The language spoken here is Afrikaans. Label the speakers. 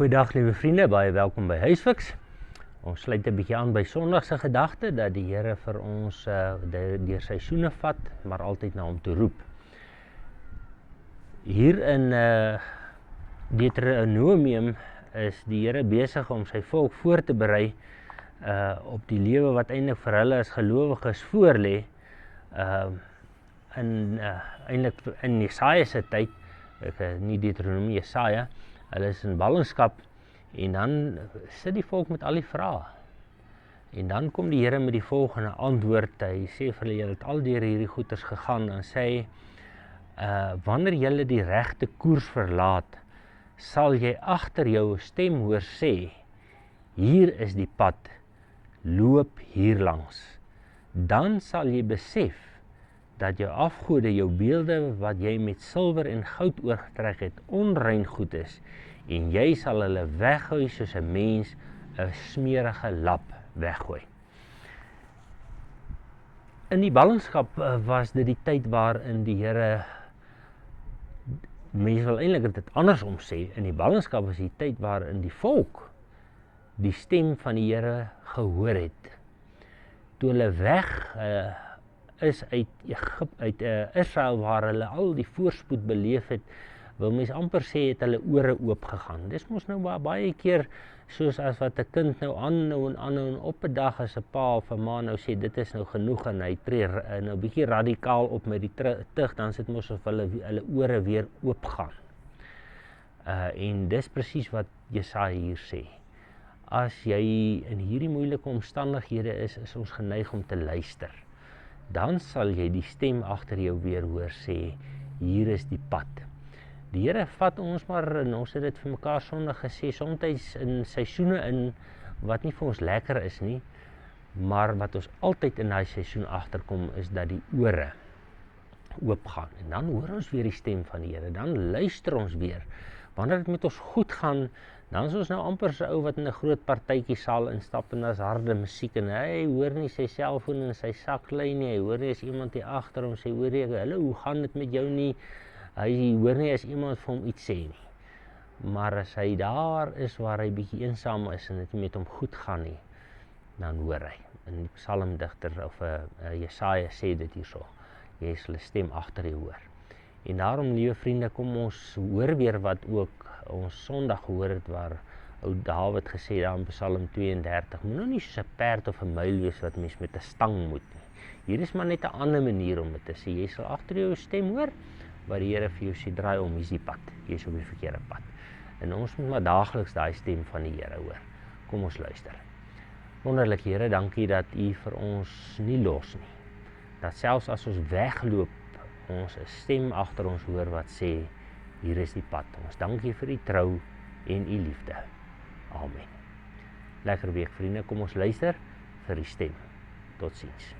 Speaker 1: Goeiedag lieve vriende, baie welkom by Huisfiks. Ons sluit 'n bietjie aan by Sondagse gedagte dat die Here vir ons deur seisoene vat, maar altyd na hom toe roep. Hier in Deuteronomium is die Here besig om sy volk voor te berei op die lewe wat eintlik vir hulle as gelowiges voorlê. Eintlik in Jesaja se tyd, nie Deuteronomie, Jesaja, hulle is in ballingskap en dan sit die volk met al die vrae. En dan kom die Here met die volgende antwoord. Hy sê vir hulle, julle het al deur hierdie goeters gegaan, en sê wanneer julle die regte koers verlaat, sal jy agter jou stem hoor sê, hier is die pad, loop hier langs. Dan sal jy besef dat jou afgode, jou beelde wat jy met silwer en goud oorgetrek het, onrein goed is, en jy sal hulle weggooi soos 'n mens 'n smerige lap weggooi. In die ballingskap was dit die tyd waarin die Here, mense wil eintlik dit andersom sê, in die ballingskap was die tyd waarin die volk die stem van die Here gehoor het. Toe hulle weg is uit Israel, waar hulle al die voorspoed beleef het, wil mens amper sê, het hulle ore oop gegaan. Dis mos nou baie keer soos as wat 'n kind nou aanhou en op 'n dag as 'n pa of 'n ma nou sê, dit is nou genoeg, en hy tree nou 'n bietjie radikaal op met die tug, dan sit mos of hulle ore weer oop gaan. En dis presies wat Jesaja hier sê. As jy in hierdie moeilike omstandighede is ons geneig om te luister. Dan sal jy die stem agter jou weer hoor sê, hier is die pad. Die Here vat ons maar, en ons het dit vir mekaar Sondag gesê, soms in seisoene in wat nie vir ons lekker is nie, maar wat ons altyd in daai seisoen agterkom is dat die ore oopgaan. En dan hoor ons weer die stem van die Here, dan luister ons weer. Wanneer dit met ons goed gaan, dan is ons nou amper so ou wat in 'n groot partytjie saal instap en daar's harde musiek en hy hoor nie sy selfoon in sy sak lê nie, hy hoor nie as iemand hier agter hom sê, hoor jy, hallo, hoe gaan dit met jou nie? Hy hoor nie as iemand vir hom iets sê nie. Maar as hy daar is waar hy bietjie eensaam is en dit met hom goed gaan nie, dan hoor hy. En die psalmdigter of Jesaja sê dit hierso, jy sal 'n stem agter jou hoor. En daarom, liewe vriende, kom ons hoor weer wat ook ons Sondag gehoor het, waar ou Dawid gesê daar in Psalm 32, moet nou nie soos 'n perd of 'n muil wees wat mens met 'n stang moet nie. Hier is maar net 'n ander manier om dit te sê, jy sal agter jou stem hoor, waar die Here vir jou sê, draai om, hier is die pad, jy is op die verkeerde pad. En ons moet maar daagliks daai stem van die Here hoor. Kom ons luister. Wonderlik Here, dankie dat U vir ons nie los nie. Dat selfs as ons wegloop, ons 'n stem agter ons hoor wat sê, hier is die pad. Ons dankie vir U trou en U liefde. Amen. Lekker week vriende, kom ons luister vir die stem. Totsiens.